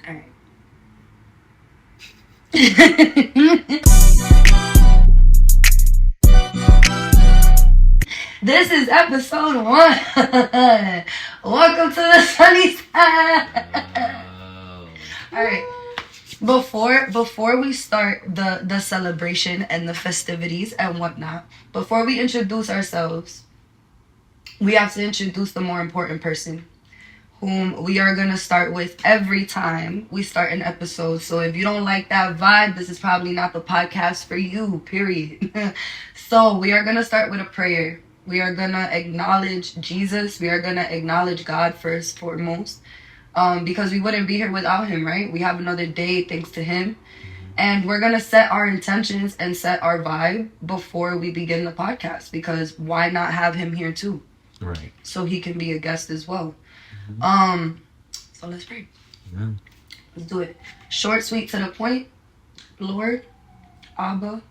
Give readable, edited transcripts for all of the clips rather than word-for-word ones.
Alright. This is episode 1. Welcome to the sunny side. Alright. Before we start the celebration and the festivities and whatnot, before we introduce ourselves, we have to introduce the more important person, whom we are going to start with every time we start an episode. So if you don't like that vibe, this is probably not the podcast for you, period. So we are going to start with a prayer. We are going to acknowledge Jesus. We are going to acknowledge God first, foremost, because we wouldn't be here without him, right? We have another day thanks to him. And we're going to set our intentions and set our vibe before we begin the podcast, because why not have him here too? Right. So he can be a guest as well. So let's pray. Yeah. Let's do it. Short, sweet, to the point. Lord, Abba,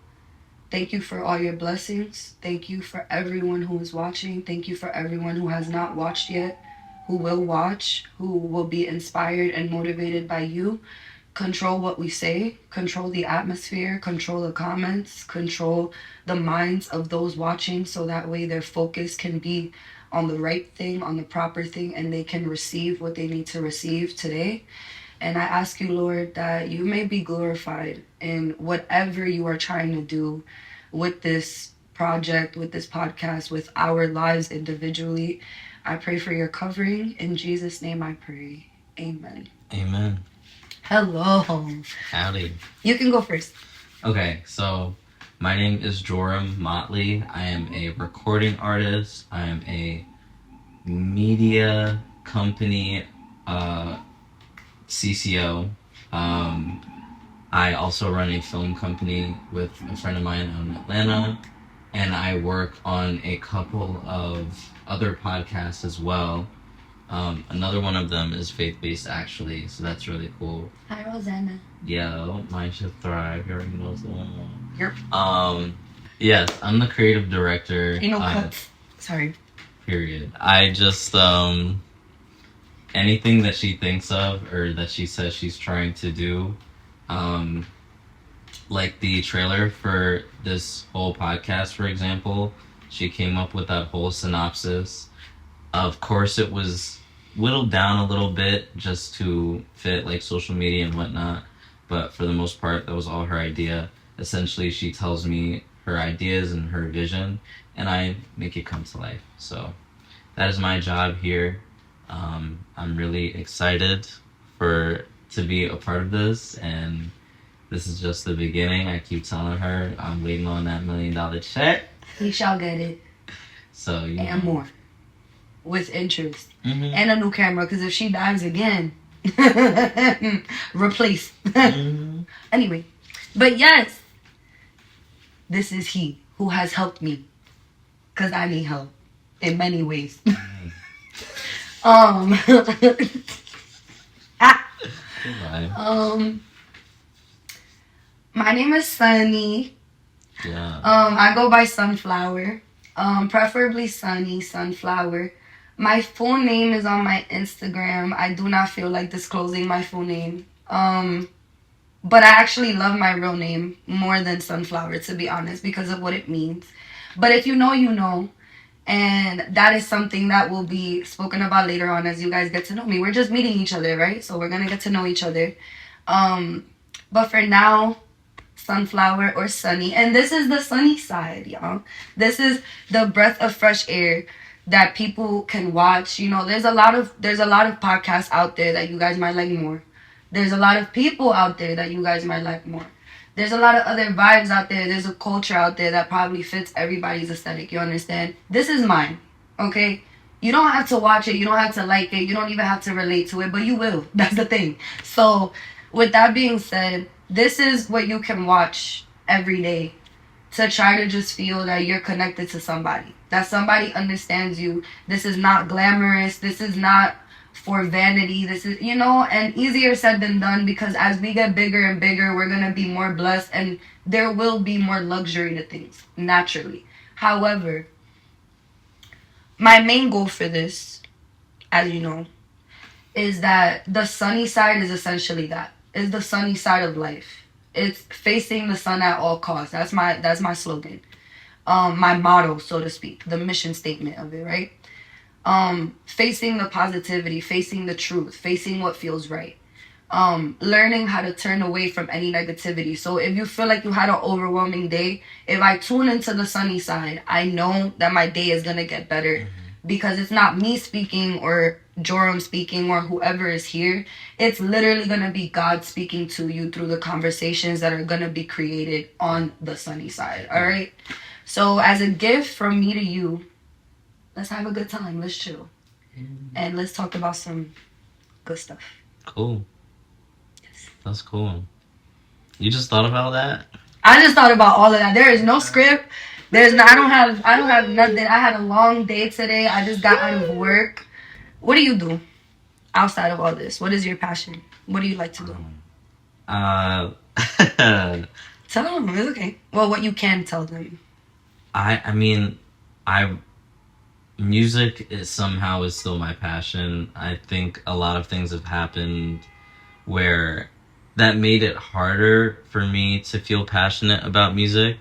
thank you for all your blessings. Thank you for everyone who is watching. Thank you for everyone who has not watched yet, who will watch, who will be inspired and motivated by you. Control what we say, control the atmosphere, control the comments, control the minds of those watching, so that way their focus can be on the right thing, on the proper thing, and they can receive what they need to receive today. And I ask you, Lord, that you may be glorified in whatever you are trying to do with this project, with this podcast, with our lives individually. I pray for your covering. In Jesus' name I pray. Amen. Amen. Hello. Howdy. You can go first. Okay, so my name is Joram Motley. I am a recording artist. I am a media company CCO. I also run a film company with a friend of mine out in Atlanta, and I work on a couple of other podcasts as well. Another one of them is faith-based, actually, so that's really cool. Hi, Rosanna. Yo, Mine Should Thrive. You already know the one. Yep. Yes, I'm the creative director. Ain't no cuts. Sorry. Period. I just, anything that she thinks of or that she says she's trying to do, like the trailer for this whole podcast, for example, she came up with that whole synopsis. Of course, it was whittled down a little bit just to fit like social media and whatnot, but for the most part, that was all her idea. Essentially, she tells me her ideas and her vision, and I make it come to life. So that is my job here. I'm really excited to be a part of this, and this is just the beginning. I keep telling her I'm waiting on that $1 million check. We shall get it. So and more. With interest. Mm-hmm. And a new camera, because if she dies again, replace. Mm-hmm. Anyway, but yes, this is he who has helped me, because I need help in many ways. My name is Sunny. Yeah. I go by Sunflower. Preferably Sunny, Sunflower. My full name is on my Instagram. I do not feel like disclosing my full name. But I actually love my real name more than Sunflower, to be honest, because of what it means. But if you know, you know. And that is something that will be spoken about later on as you guys get to know me. We're just meeting each other, right? So we're going to get to know each other. But for now, Sunflower or Sunny. And this is the sunny side, y'all. This is the breath of fresh air that people can watch. You know, there's a lot of podcasts out there that you guys might like more. There's a lot of people out there that you guys might like more. There's a lot of other vibes out there. There's a culture out there that probably fits everybody's aesthetic. You understand? This is mine, okay? You don't have to watch it. You don't have to like it. You don't even have to relate to it, but you will. That's the thing. So with that being said, this is what you can watch every day to try to just feel that you're connected to somebody, that somebody understands you. This is not glamorous. This is not for vanity. This is, you know, and easier said than done, because as we get bigger and bigger, we're going to be more blessed and there will be more luxury to things, naturally. However, my main goal for this, as you know, is that the sunny side is essentially that. Is the sunny side of life. It's facing the sun at all costs. That's my slogan. My motto, so to speak, the mission statement of it, right? Facing the positivity, facing the truth, facing what feels right. Learning how to turn away from any negativity. So if you feel like you had an overwhelming day, if I tune into the sunny side, I know that my day is gonna get better because it's not me speaking or Joram speaking or whoever is here. It's literally gonna be God speaking to you through the conversations that are gonna be created on the sunny side. All right. So as a gift from me to you, let's have a good time. Let's chill and let's talk about some good stuff. Cool. That's cool. You just thought about that? I just thought about all of that. There is no script. I don't have nothing. I had a long day today. I just got out of work. What do you do outside of all this? What is your passion? What do you like to do? Uh, Tell them. It's okay. Well, what you can tell them. I mean, music is still my passion. I think a lot of things have happened where that made it harder for me to feel passionate about music.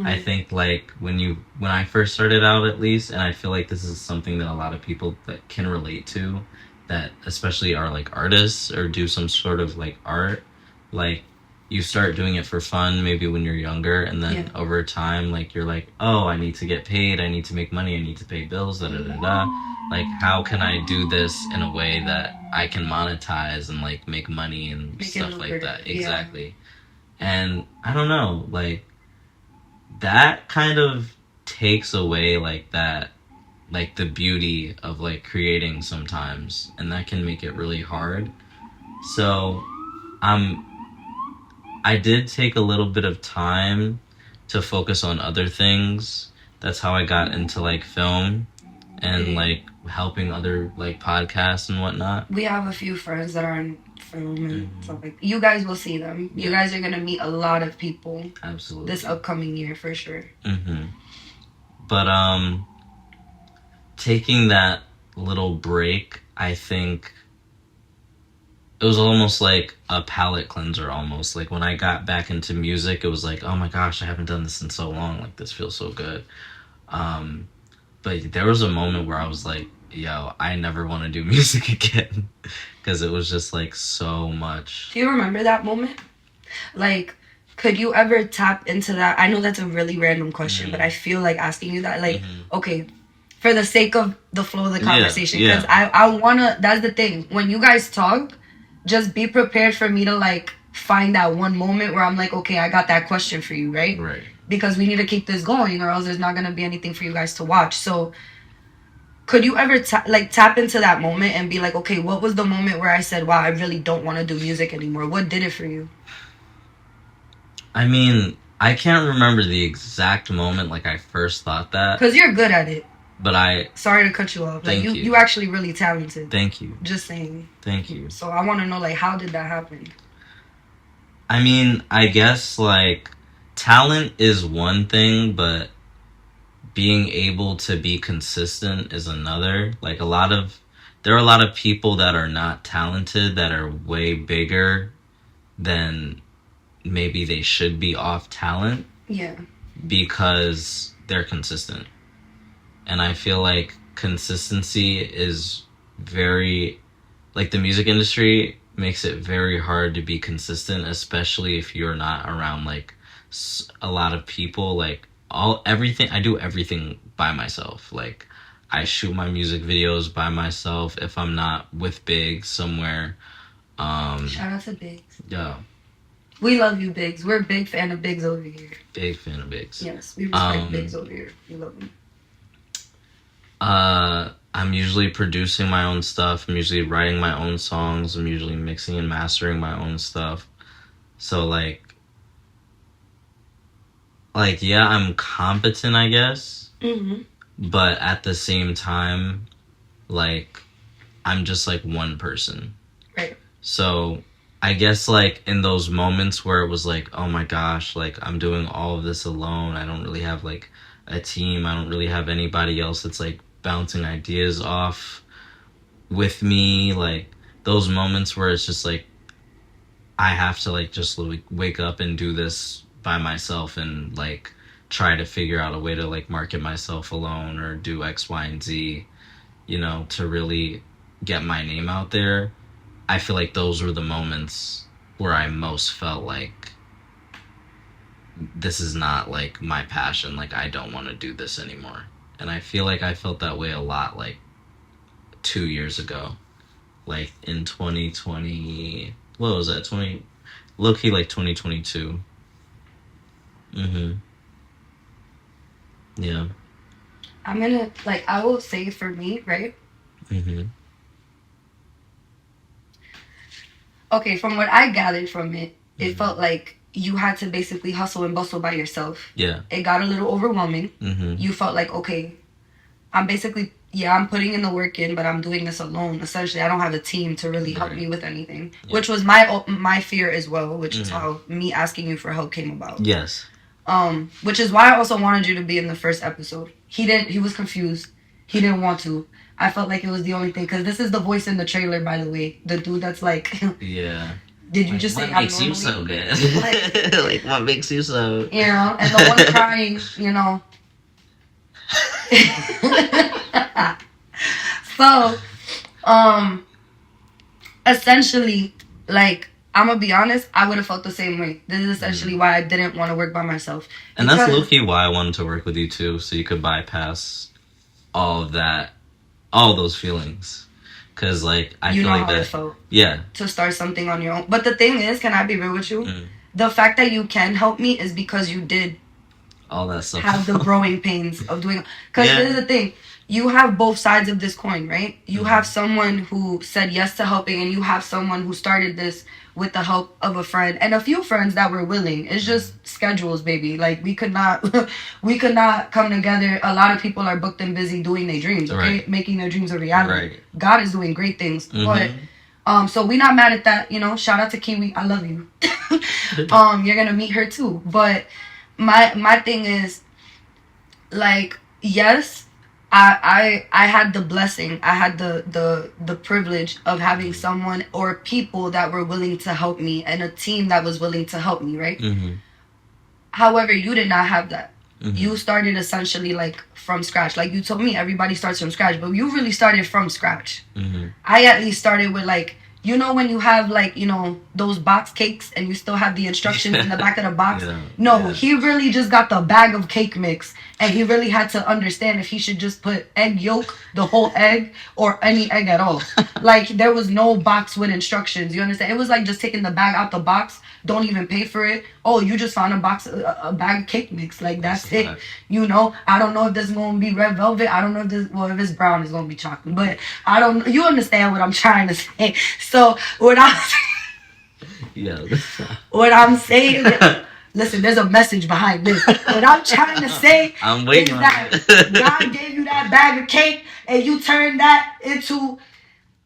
I think like when I first started out, at least, and I feel like this is something that a lot of people that can relate to, that especially are like artists or do some sort of like art, like you start doing it for fun maybe when you're younger, and then over time like you're like, oh, I need to get paid, I need to make money, I need to pay bills, da da da da. Like, how can I do this in a way that I can monetize and like make money and stuff like that? Exactly. And I don't know, like that kind of takes away like that, like the beauty of like creating sometimes, and that can make it really hard. So I did take a little bit of time to focus on other things. That's how I got into like film and like helping other like podcasts and whatnot. We have a few friends that are in film and stuff like that. You guys will see them. You guys are gonna meet a lot of people. Absolutely. This upcoming year for sure. But taking that little break, I think it was almost like a palate cleanser almost. Like when I got back into music, it was like, oh my gosh, I haven't done this in so long. Like this feels so good. But there was a moment where I was like, yo, I never want to do music again. Because it was just like so much. Do you remember that moment? Like, could you ever tap into that? I know that's a really random question, but I feel like asking you that. Like, okay, for the sake of the flow of the conversation. Because I want to, that's the thing. When you guys talk, just be prepared for me to like find that one moment where I'm like, okay, I got that question for you, right? Right. Because we need to keep this going or else there's not going to be anything for you guys to watch. So could you ever tap into that moment and be like, okay, what was the moment where I said, wow, I really don't want to do music anymore? What did it for you? I mean, I can't remember the exact moment like I first thought that. Because you're good at it. But sorry to cut you off. Like you. You actually really talented. Thank you. Just saying. Thank you. So I want to know, like, how did that happen? I mean, I guess like talent is one thing, but being able to be consistent is another. Like there are a lot of people that are not talented that are way bigger than maybe they should be off talent. Yeah. Because they're consistent. And I feel like consistency is very, like the music industry makes it very hard to be consistent, especially if you're not around like a lot of people. Like I do everything by myself. Like I shoot my music videos by myself if I'm not with Biggs somewhere. Shout out to Biggs. Yeah. We love you, Biggs. We're a big fan of Biggs over here. Big fan of Biggs. Yes, we respect Biggs over here. We love him. I'm usually producing my own stuff. I'm usually writing my own songs. I'm usually mixing and mastering my own stuff. So like yeah, I'm competent, I guess. But at the same time, like I'm just like one person. Right. So I guess like in those moments where it was like, oh my gosh, like I'm doing all of this alone. I don't really have like a team. I don't really have anybody else that's like bouncing ideas off with me. Like those moments where it's just like I have to like just like wake up and do this by myself and like try to figure out a way to like market myself alone or do X, Y, and Z, you know, to really get my name out there. I feel like those were the moments where I most felt like this is not like my passion. Like I don't want to do this anymore. And I feel like I felt that way a lot like 2 years ago. Like in 2020, what was that? Low key like 2022. Yeah. I'm gonna, like, I will say for me, right? Okay, from what I gathered from it, it felt like you had to basically hustle and bustle by yourself. Yeah. It got a little overwhelming. You felt like, okay, I'm basically, yeah, I'm putting in the work in, but I'm doing this alone. Essentially, I don't have a team to really help me with anything, which was my fear as well, which is how me asking you for help came about. Yes. Which is why I also wanted you to be in the first episode. He was confused. He didn't want to. I felt like it was the only thing, because this is the voice in the trailer, by the way. The dude that's like, yeah. Did you just what say makes you so good? Like what makes you so? You know, and the one crying, you know. So, essentially, like, I'm gonna be honest, I would have felt the same way. This is essentially why I didn't want to work by myself. And that's low-key why I wanted to work with you too, so you could bypass all of that, all those feelings. Cause like I feel like that. It felt to start something on your own. But the thing is, can I be real with you? The fact that you can help me is because you did all that stuff. Have the growing pains of doing. Because this is the thing. You have both sides of this coin, right? You have someone who said yes to helping, and you have someone who started this with the help of a friend and a few friends that were willing. It's just schedules, baby. Like we could not come together. A lot of people are booked and busy doing their dreams, okay? Making their dreams a reality. God is doing great things. But so we not mad at that, you know. Shout out to Kiwi. I love you. You're gonna meet her too. But my thing is, like, yes, I had the blessing, I had the privilege of having someone or people that were willing to help me and a team that was willing to help me, right? However, you did not have that. You started essentially like from scratch. Like you told me, everybody starts from scratch, but you really started from scratch. I at least started with like, you know, when you have like, you know, those box cakes and you still have the instructions in the back of the box? He really just got the bag of cake mix, and he really had to understand if he should just put egg yolk, the whole egg, or any egg at all. Like there was no box with instructions, you understand? It was like just taking the bag out the box, don't even pay for it. Oh, you just found a bag of cake mix. Like that's it. You know, I don't know if this is going to be red velvet. I don't know if it's brown, it's going to be chocolate. But I don't, you understand what I'm trying to say. So what I'm saying, listen, there's a message behind this. What I'm trying to say is that God gave you that bag of cake and you turned that into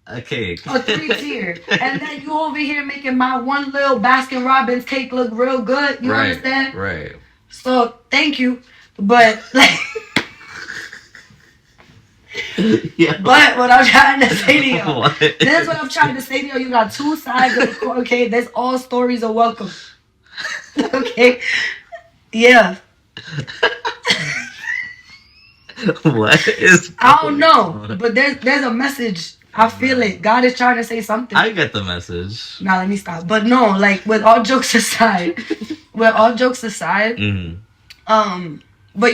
a cake, a 3-tier, and then you over here making my one little Baskin Robbins cake look real good. You understand? Right. So thank you, but like. But what I'm trying to say to you, this is what I'm trying to say to you. You got two sides of the coin, okay? There's all stories are welcome. Okay? Yeah. What is I don't know, but there's a message. I feel it. God is trying to say something. I get the message. Now let me stop. But no, like with all jokes aside, but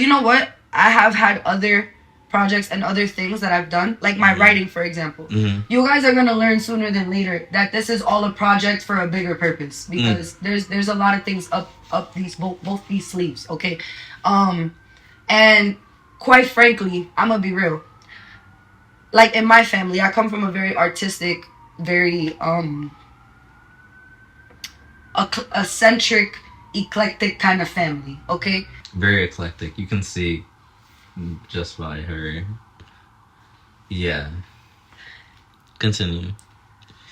you know what? I have had other projects and other things that I've done, like my writing, for example. You guys are gonna learn sooner than later that this is all a project for a bigger purpose, because there's a lot of things up these both these sleeves, okay? And quite frankly, I'm gonna be real. Like in my family, I come from a very artistic, very eccentric, eclectic kind of family, okay? Very eclectic. You can see just by her. Yeah. Continue.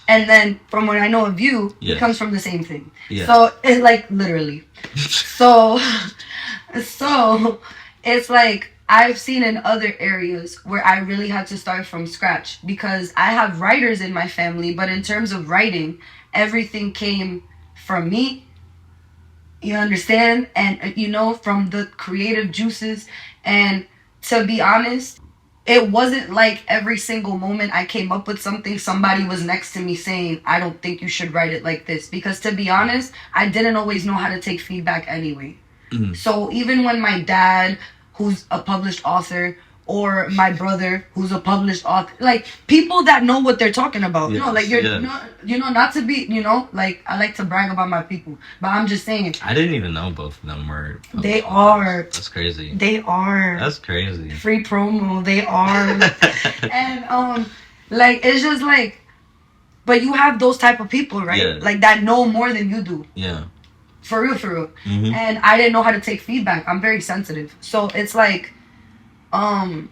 And then from what I know of you, it comes from the same thing. Yeah. So it's like literally. so it's like I've seen in other areas where I really had to start from scratch because I have writers in my family, but in terms of writing, everything came from me. You understand? And, from the creative juices. And to be honest, it wasn't like every single moment I came up with something, somebody was next to me saying, I don't think you should write it like this. Because to be honest, I didn't always know how to take feedback anyway. So even when my dad, who's a published author, or my brother, who's a published author, like people that know what they're talking about, not to be, like I like to brag about my people, but I'm just saying. I didn't even know both of them were. They are. That's crazy. They are. That's crazy. Free promo. They are. And like it's just like, but you have those type of people, right? Yeah. Like that know more than you do. Yeah. For real, for real. Mm-hmm. And I didn't know how to take feedback. I'm very sensitive. So it's like, I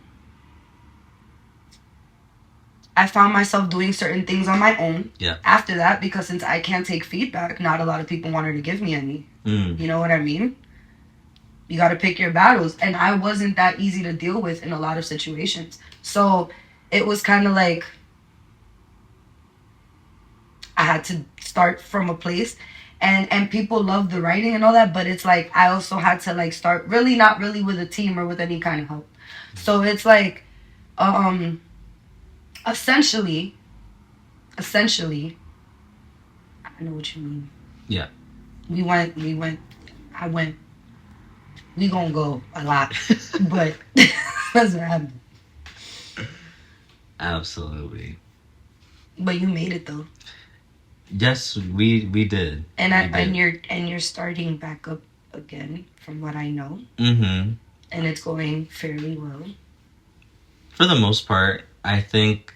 found myself doing certain things on my own. Yeah. After that, because since I can't take feedback, not a lot of people wanted to give me any. You know what I mean? You got to pick your battles. And I wasn't that easy to deal with in a lot of situations. So it was kind of like I had to start from a place. And people love the writing and all that, but it's like I also had to like start really not really with a team or with any kind of help. So it's like essentially I know what you mean. Yeah. We gonna go a lot. But that's what happened. Absolutely. But you made it though. Yes, we did. And you're starting back up again, from what I know. Mm-hmm. And it's going fairly well. For the most part, I think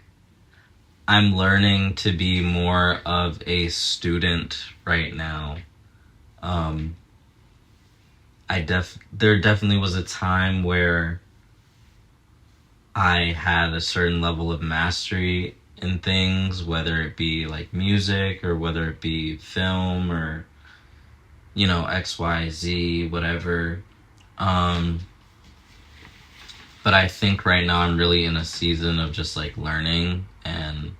I'm learning to be more of a student right now. There definitely was a time where I had a certain level of mastery in things, whether it be like music or whether it be film or XYZ, whatever. But I think right now I'm really in a season of just like learning and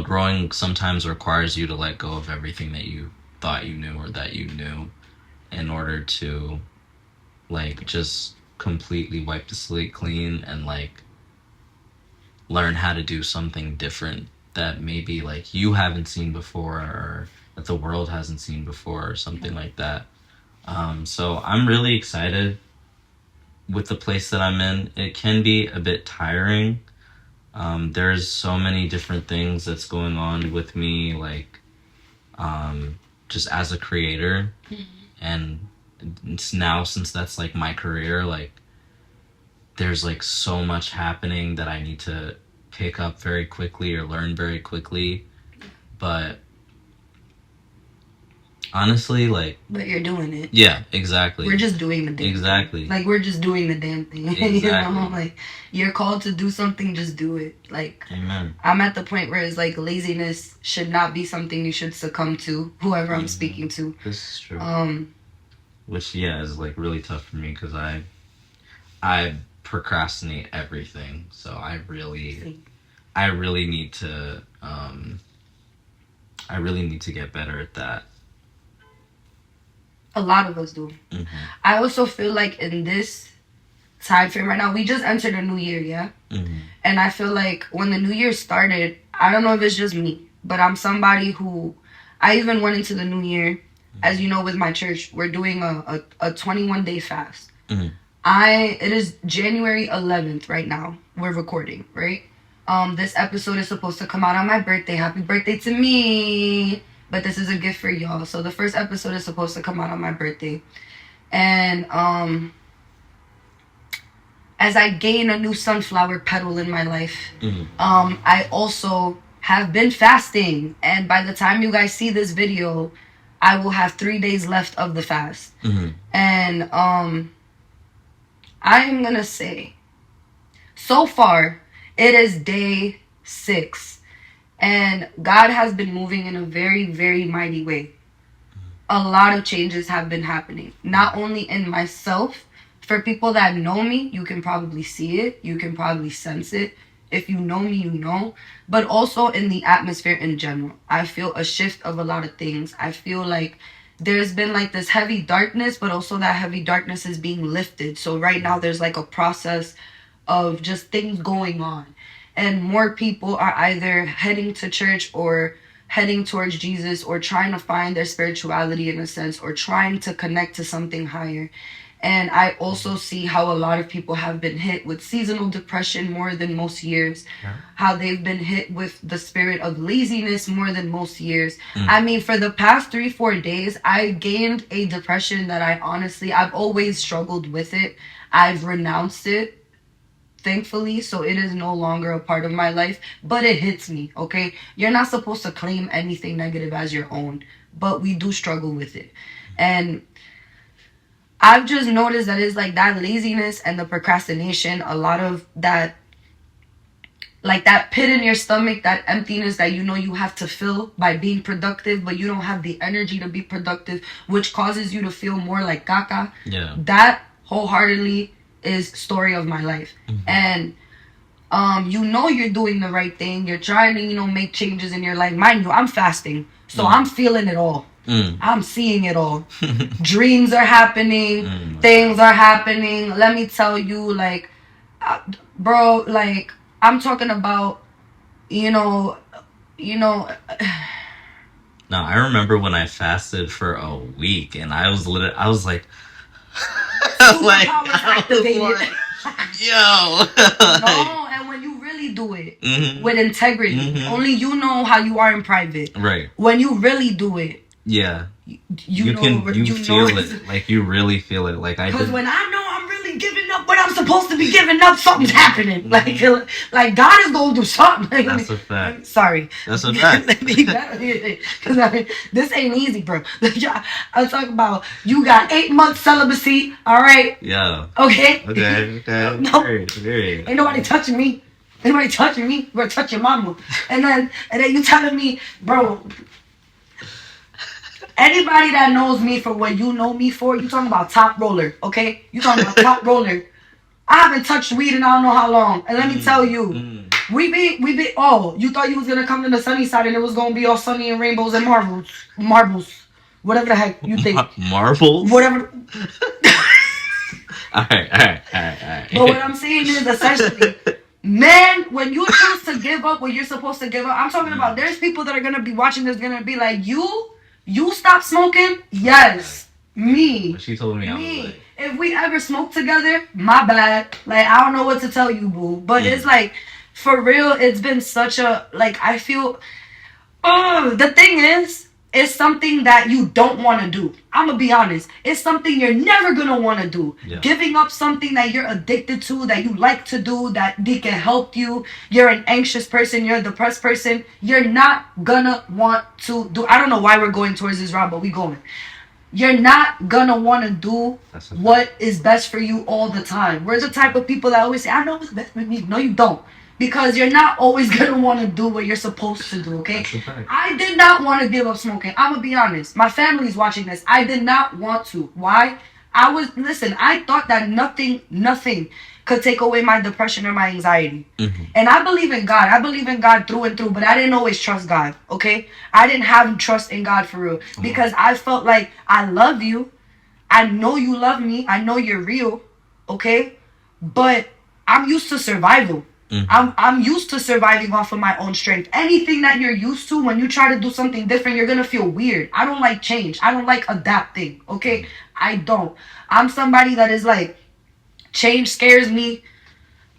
growing sometimes requires you to let go of everything that you thought you knew or that you knew in order to like just completely wipe the slate clean and like learn how to do something different that maybe like you haven't seen before or that the world hasn't seen before or something like that. So I'm really excited with the place that I'm in. It can be a bit tiring. There's so many different things that's going on with me, like just as a creator. And it's now, since that's like my career, like there's like so much happening that I need to pick up very quickly or learn very quickly. But honestly, like... But you're doing it. Yeah, exactly. We're just doing the damn Exactly. thing. Like, we're just doing the damn thing. Exactly. Like, you're called to do something, just do it. Like, Amen. I'm at the point where it's like laziness should not be something you should succumb to, whoever I'm speaking to. This is true. Which, yeah, is like really tough for me because I procrastinate everything. So I really need to get better at that. A lot of us do. Mm-hmm. I also feel like in this time frame right now, we just entered a new year, yeah? Mm-hmm. And I feel like when the new year started, I don't know if it's just me, but I'm somebody who, I even went into the new year, as you know, with my church, we're doing a 21-day fast. Mm-hmm. It is January 11th right now. We're recording, right? This episode is supposed to come out on my birthday. Happy birthday to me! But this is a gift for y'all. So the first episode is supposed to come out on my birthday. And as I gain a new sunflower petal in my life, I also have been fasting. And by the time you guys see this video, I will have 3 days left of the fast. Mm-hmm. And I am going to say, so far, it is day 6. And God has been moving in a very, very mighty way. a lot of changes have been happening. Not only in myself, for people that know me, you can probably see it, you can probably sense it. If you know me, you know. But also in the atmosphere in general. I feel a shift of a lot of things. I feel like there's been like this heavy darkness, but also that heavy darkness is being lifted. So right now there's like a process of just things going on. And more people are either heading to church or heading towards Jesus or trying to find their spirituality in a sense or trying to connect to something higher. And I also see how a lot of people have been hit with seasonal depression more than most years. Yeah. How they've been hit with the spirit of laziness more than most years. I mean, for the past 3-4 days, I gained a depression that I've always struggled with it. I've renounced it, thankfully, so it is no longer a part of my life, but it hits me, okay? You're not supposed to claim anything negative as your own, but we do struggle with it. And I've just noticed that it's like that laziness and the procrastination, a lot of that, like that pit in your stomach, that emptiness that you know you have to fill by being productive, but you don't have the energy to be productive, which causes you to feel more like caca. Yeah. That wholeheartedly is story of my life. And you know you're doing the right thing. You're trying to, you know, make changes in your life. Mind you, I'm fasting, so I'm feeling it all. I'm seeing it all. Dreams are happening. Things are happening. Let me tell you, like, bro, like, I'm talking about, you know. No, I remember when I fasted for a week, and I was like, yo. No, and when you really do it with integrity, only you know how you are in private. Right. When you really do it, yeah, you feel it. Like, you really feel it. Like, I because did. when I know I'm really giving up what I'm supposed to be giving up, something's happening. Like God is gonna do something. That's a fact. Sorry. That's a fact. Because this ain't easy, bro. I'm talking about you got 8 months celibacy. All right. Yeah. Okay. Okay. No. Very. Ain't nobody touching me. Ain't nobody touching me. We're gonna touch your mama. And then you telling me, bro. Anybody that knows me for what you know me for, you talking about top roller, okay? You talking about top roller. I haven't touched weed in I don't know how long. And let me tell you, we be, oh, you thought you was going to come to the sunny side and it was going to be all sunny and rainbows and marbles. Whatever the heck you think. Marbles? Whatever. All right. But what I'm saying is essentially, man, when you choose to give up what you're supposed to give up, I'm talking about there's people that are going to be watching this, going to be like, you stop smoking? Yes. Me. She told me. I was like, if we ever smoke together, my bad. Like, I don't know what to tell you, boo. But it's like, for real, it's been such a, like, I feel, the thing is, it's something that you don't want to do. I'm going to be honest. It's something you're never going to want to do. Yeah. Giving up something that you're addicted to, that you like to do, that they can help you. You're an anxious person. You're a depressed person. You're not going to want to do. I don't know why we're going towards this route, but we going. You're not going to want to do what is best for you all the time. We're the type of people that always say, I know what's best for me. No, you don't. Because you're not always going to want to do what you're supposed to do, okay? I did not want to give up smoking. I'm going to be honest. My family's watching this. I did not want to. Why? I thought that nothing could take away my depression or my anxiety. And I believe in God. I believe in God through and through, but I didn't always trust God, okay? I didn't have trust in God for real. Because I felt like, I love you. I know you love me. I know you're real, okay? But I'm used to survival. I'm used to surviving off of my own strength. Anything that you're used to, when you try to do something different, you're gonna feel weird. I don't like change. I don't like adapting, okay? I don't. I'm somebody that is like, change scares me.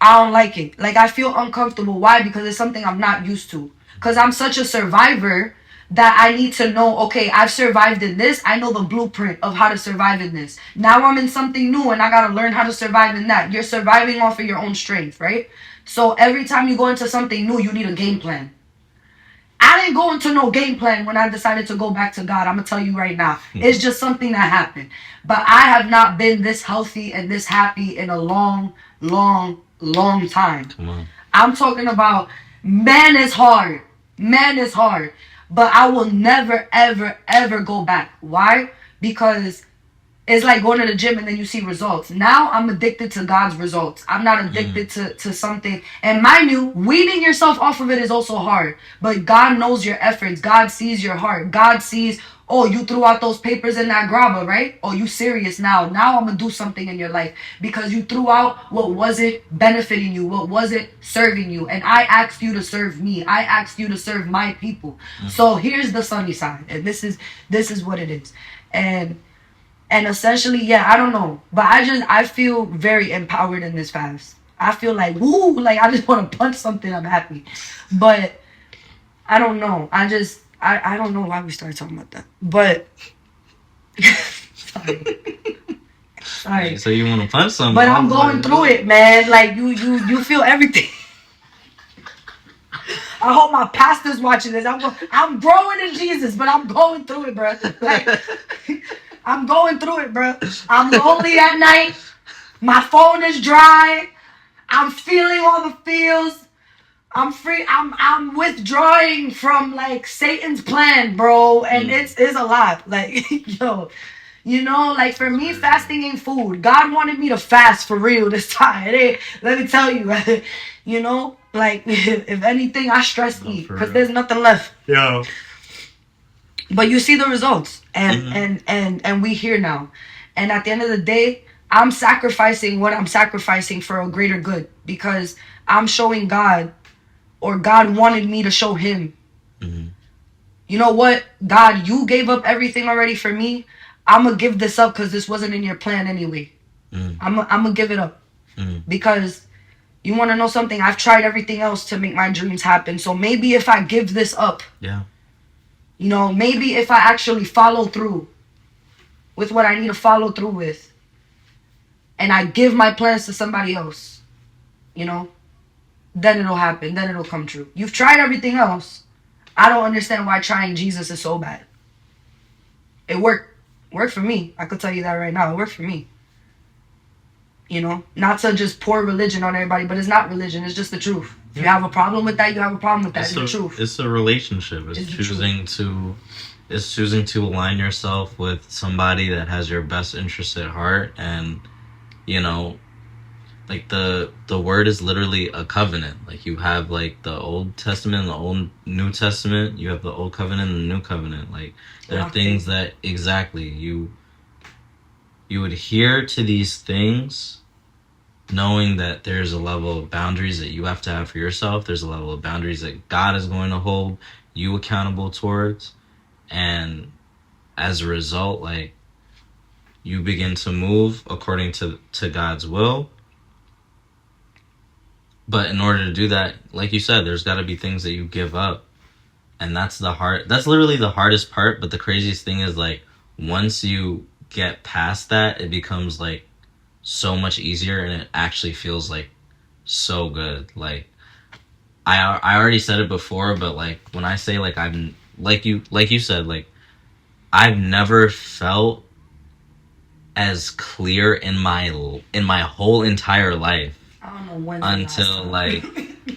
I don't like it. Like, I feel uncomfortable. Why? Because it's something I'm not used to. Because I'm such a survivor that I need to know, okay, I've survived in this. I know the blueprint of how to survive in this. Now I'm in something new and I got to learn how to survive in that. You're surviving off of your own strength, right? So every time you go into something new, you need a game plan. I didn't go into no game plan when I decided to go back to God. I'm going to tell you right now. It's just something that happened. But I have not been this healthy and this happy in a long time. Come on. I'm talking about, man is hard. but I will never, ever, ever go back. Why? Because it's like going to the gym and then you see results. Now I'm addicted to God's results. I'm not addicted to something. And mind you, weaning yourself off of it is also hard. But God knows your efforts. God sees your heart. God sees, oh, you threw out those papers in that grabber, right? Oh, you serious now. Now I'm going to do something in your life. Because you threw out what wasn't benefiting you, what wasn't serving you. And I asked you to serve me. I asked you to serve my people. So here's the sunny side. And this is what it is. And essentially, yeah, I don't know. But I feel very empowered in this fast. I feel like, woo, like I just want to punch something. I'm happy. But I don't know. I don't know why we started talking about that. But, sorry. So you want to punch something. But I'm going through it, man. Like, you feel everything. I hope my pastor's watching this. I'm growing in Jesus, but I'm going through it, bro. Like, I'm going through it, bro. I'm lonely at night. My phone is dry. I'm feeling all the feels. I'm free. I'm withdrawing from like Satan's plan, bro. And it's a lot. Like, yo, you know, like for me, fasting ain't food. God wanted me to fast for real this time. It ain't, let me tell you, you know, like if anything, I stress eat because there's nothing left. Yo. But you see the results, and we here now, and at the end of the day, I'm sacrificing what I'm sacrificing for a greater good because I'm showing God, or God wanted me to show Him. You know what, God, you gave up everything already for me. I'm gonna give this up because this wasn't in your plan anyway. I'm gonna give it up because you want to know something. I've tried everything else to make my dreams happen. So maybe if I give this up, you know, maybe if I actually follow through with what I need to follow through with, and I give my plans to somebody else, you know, then it'll happen. Then it'll come true. You've tried everything else. I don't understand why trying Jesus is so bad. It worked. Worked for me. I could tell you that right now. It worked for me. You know, not to just pour religion on everybody, but it's not religion. It's just the truth. If you have a problem with that, you have a problem with that. It's the truth. It's a relationship. It's choosing to align yourself with somebody that has your best interest at heart. And, you know, like the word is literally a covenant. Like you have like the Old Testament and the Old New Testament. You have the Old Covenant and the New Covenant. Like there are things that exactly you adhere to these things, knowing that there's a level of boundaries that you have to have for yourself. There's a level of boundaries that God is going to hold you accountable towards. And as a result, like you begin to move according to God's will. But in order to do that, like you said, there's got to be things that you give up. And that's literally the hardest part. But the craziest thing is like once you get past that, it becomes like so much easier, and it actually feels like so good. Like I already said it before, but like when I say like I'm like you said, like I've never felt as clear in my whole entire life. I don't know when until like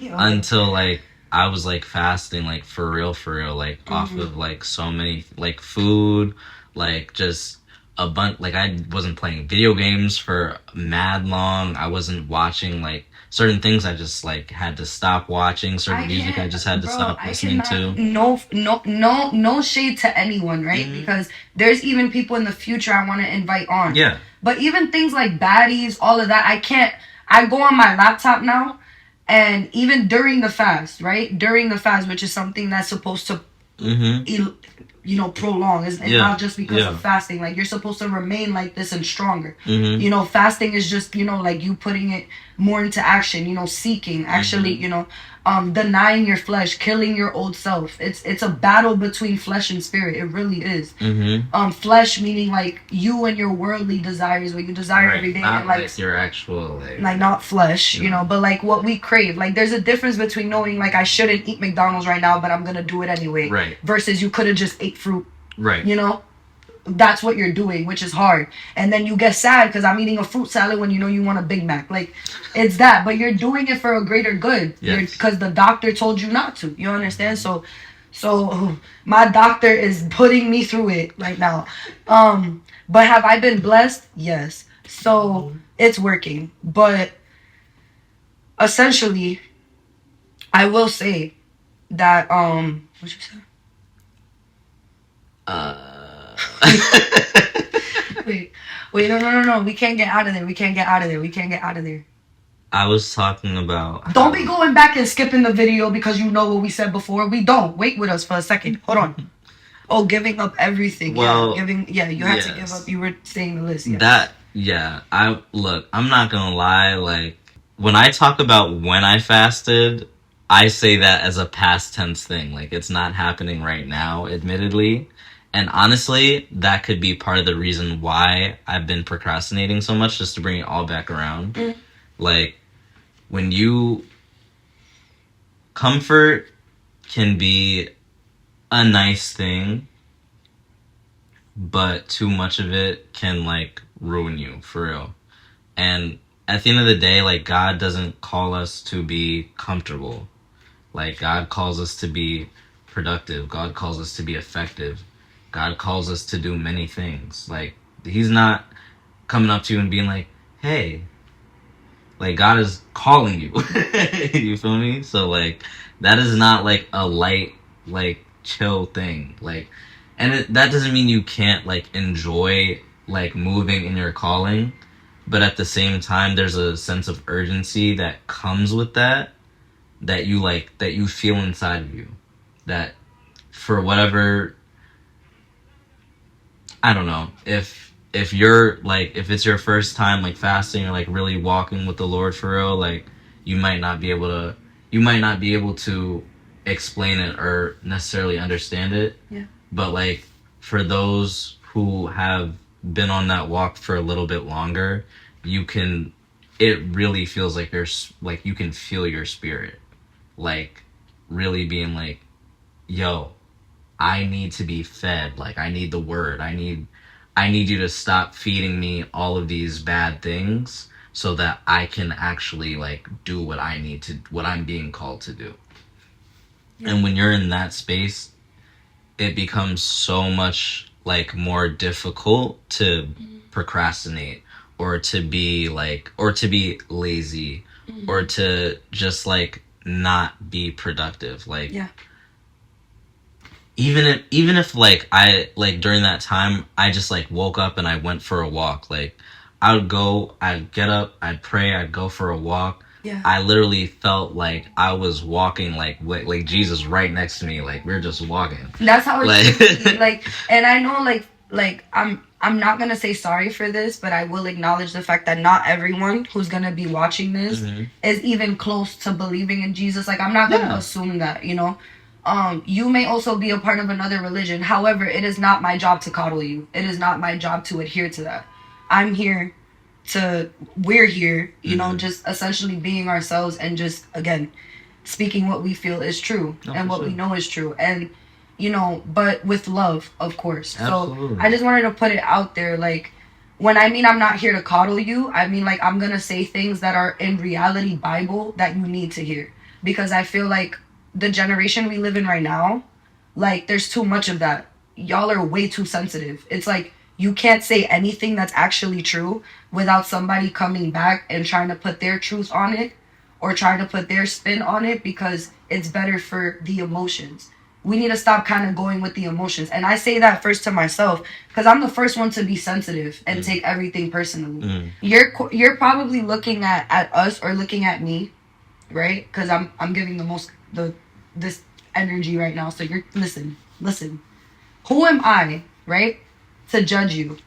until like I was like fasting like for real like off of like so many like food, like just a bunch. Like I wasn't playing video games for mad long. I wasn't watching like certain things. I just like had to stop watching certain music. I just had to stop listening to. No shade to anyone, right? Because there's even people in the future I want to invite on. Yeah. But even things like baddies, all of that, I can't. I go on my laptop now, and even during the fast, right? During the fast, which is something that's supposed to, you know, prolong. It's not just because of fasting. Like, you're supposed to remain like this and stronger. You know, fasting is just, you know, like you putting it more into action, you know, seeking, actually, you know, denying your flesh, killing your old self. It's a battle between flesh and spirit. It really is. Flesh meaning like you and your worldly desires, what you desire every day, not and like your actual like not flesh, you know, but like what we crave. Like there's a difference between knowing like I shouldn't eat McDonald's right now, but I'm gonna do it anyway, right? Versus you could have just ate fruit, right? You know, that's what you're doing, which is hard. And then you get sad because I'm eating a fruit salad when you know you want a Big Mac. Like, it's that, but you're doing it for a greater good. Yes. Because the doctor told you not to. You understand? So So my doctor is putting me through it right now. But have I been blessed? Yes. So it's working. But essentially, I will say that what you say? Wait, no. We can't get out of there. We can't get out of there. We can't get out of there. I was talking about. Don't be going back and skipping the video because you know what we said before. We don't. Wait with us for a second. Hold on. Oh, giving up everything. Well, you had to give up. You were saying the list. Yes. I'm not gonna lie, like, when I talk about when I fasted, I say that as a past tense thing. Like, it's not happening right now, admittedly. And honestly, that could be part of the reason why I've been procrastinating so much, just to bring it all back around. Mm. Like, when you comfort can be a nice thing, but too much of it can like ruin you for real. And at the end of the day, like, God doesn't call us to be comfortable. Like, God calls us to be productive. God calls us to be effective. God calls us to do many things. Like, he's not coming up to you and being like, hey, like, God is calling you. You feel me? So, like, that is not, like, a light, like, chill thing. Like, and that doesn't mean you can't, like, enjoy, like, moving in your calling. But at the same time, there's a sense of urgency that comes with that you, like, that you feel inside of you. That for whatever, I don't know, if you're like, if it's your first time like fasting or like really walking with the Lord for real, like, you might not be able to explain it or necessarily understand it. Yeah. But like, for those who have been on that walk for a little bit longer, it really feels like like, you can feel your spirit like really being like, yo, I need to be fed. Like, I need the word. I need you to stop feeding me all of these bad things so that I can actually like do what I'm being called to do. Yeah. And when you're in that space, it becomes so much like more difficult to procrastinate or to be lazy or to just like not be productive. Like, yeah. Even if like I like during that time I just like woke up and I went for a walk, like I'd get up, I'd pray, I'd go for a walk. Yeah. I literally felt like I was walking like Jesus right next to me, like we're just walking. That's how it should be. Like, and I know like I'm not gonna say sorry for this, but I will acknowledge the fact that not everyone who's gonna be watching this is even close to believing in Jesus. Like, I'm not gonna assume that, you know. You may also be a part of another religion. However, it is not my job to coddle you. It is not my job to adhere to that. We're here, you know, just essentially being ourselves and just, again, speaking what we feel is true and what we know is true. And, you know, but with love, of course. Absolutely. So I just wanted to put it out there. Like, when I mean I'm not here to coddle you, I mean, like, I'm going to say things that are in reality Bible that you need to hear. Because I feel like the generation we live in right now, like, there's too much of that. Y'all are way too sensitive. It's like, you can't say anything that's actually true without somebody coming back and trying to put their truth on it or trying to put their spin on it because it's better for the emotions. We need to stop kind of going with the emotions. And I say that first to myself because I'm the first one to be sensitive and take everything personally. You're probably looking at us or looking at me, right? Because I'm giving this energy right now. So you're listen. Who am I, right, to judge you?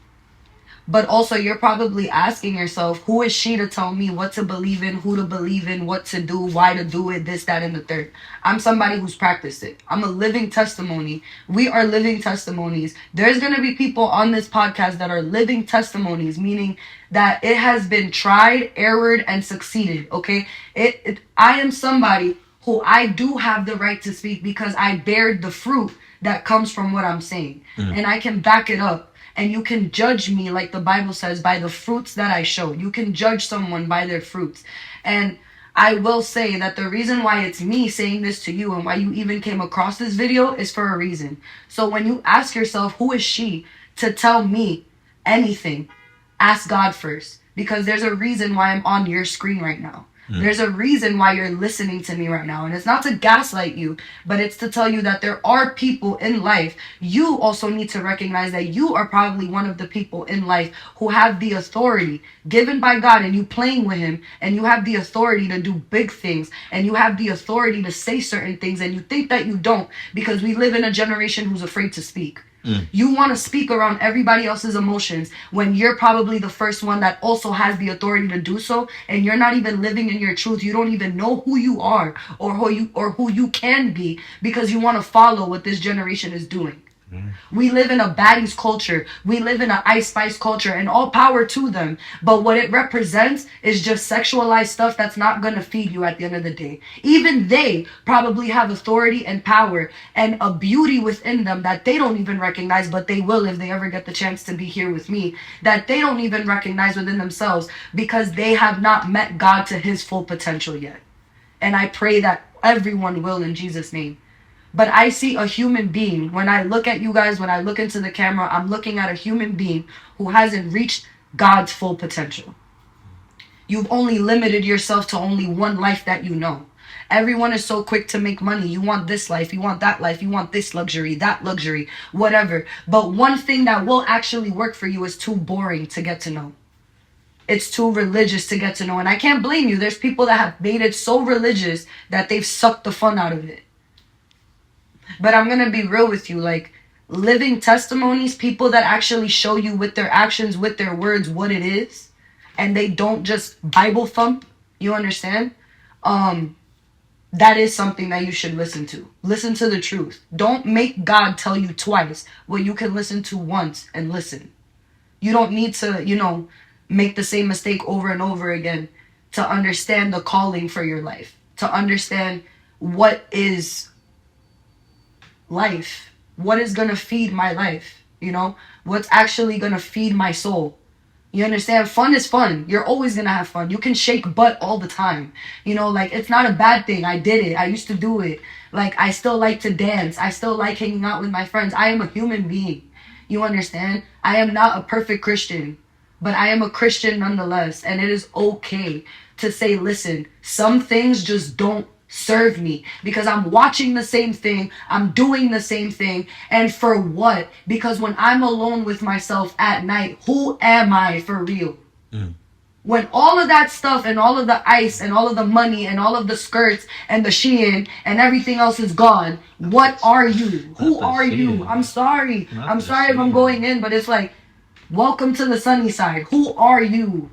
But also, you're probably asking yourself, who is she to tell me what to believe in, who to believe in, what to do, why to do it, this, that, and the third. I'm somebody who's practiced it. I'm a living testimony. We are living testimonies. There's going to be people on this podcast that are living testimonies, meaning that it has been tried, errored, and succeeded, okay? I am somebody who I do have the right to speak because I bared the fruit that comes from what I'm saying. And I can back it up. And you can judge me, like the Bible says, by the fruits that I show. You can judge someone by their fruits. And I will say that the reason why it's me saying this to you and why you even came across this video is for a reason. So when you ask yourself, who is she to tell me anything? Ask God first, because there's a reason why I'm on your screen right now. There's a reason why you're listening to me right now. And it's not to gaslight you, but it's to tell you that there are people in life. You also need to recognize that you are probably one of the people in life who have the authority given by God, and you playing with him, and you have the authority to do big things, and you have the authority to say certain things, and you think that you don't, because we live in a generation who's afraid to speak. You want to speak around everybody else's emotions when you're probably the first one that also has the authority to do so, and you're not even living in your truth. You don't even know who you are or who you can be, because you want to follow what this generation is doing. We live in a baddies culture. We live in an Ice Spice culture, and all power to them. But what it represents is just sexualized stuff that's not going to feed you at the end of the day. Even they probably have authority and power and a beauty within them that they don't even recognize, but they will if they ever get the chance to be here with me, that they don't even recognize within themselves, because they have not met God to his full potential yet. And I pray that everyone will, in Jesus' name. But I see a human being. When I look at you guys, when I look into the camera, I'm looking at a human being who hasn't reached God's full potential. You've only limited yourself to only one life that you know. Everyone is so quick to make money. You want this life, you want that life, you want this luxury, that luxury, whatever. But one thing that will actually work for you is too boring to get to know. It's too religious to get to know. And I can't blame you. There's people that have made it so religious that they've sucked the fun out of it. But I'm going to be real with you, like, living testimonies, people that actually show you with their actions, with their words, what it is, and they don't just Bible thump, you understand? That is something that you should listen to. Listen to the truth. Don't make God tell you twice what you can listen to once and listen. You don't need to, make the same mistake over and over again to understand the calling for your life, to understand what is life, what is gonna feed my life, what's actually gonna feed my soul. You understand? Fun is fun. You're always gonna have fun. You can shake butt all the time. It's not a bad thing. I did it. I used to do it. I still like to dance. I still like hanging out with my friends. I am a human being. You understand? I am not a perfect Christian, but I am a Christian nonetheless. And it is okay to say, listen, some things just don't serve me, because I'm watching the same thing, I'm doing the same thing, and for what? Because when I'm alone with myself at night, who am I for real? When all of that stuff and all of the ice and all of the money and all of the skirts and the Shein and everything else is gone, what are you? Who are you? I'm sorry. I'm sorry if I'm going in, but it's like, welcome to the sunny side. Who are you?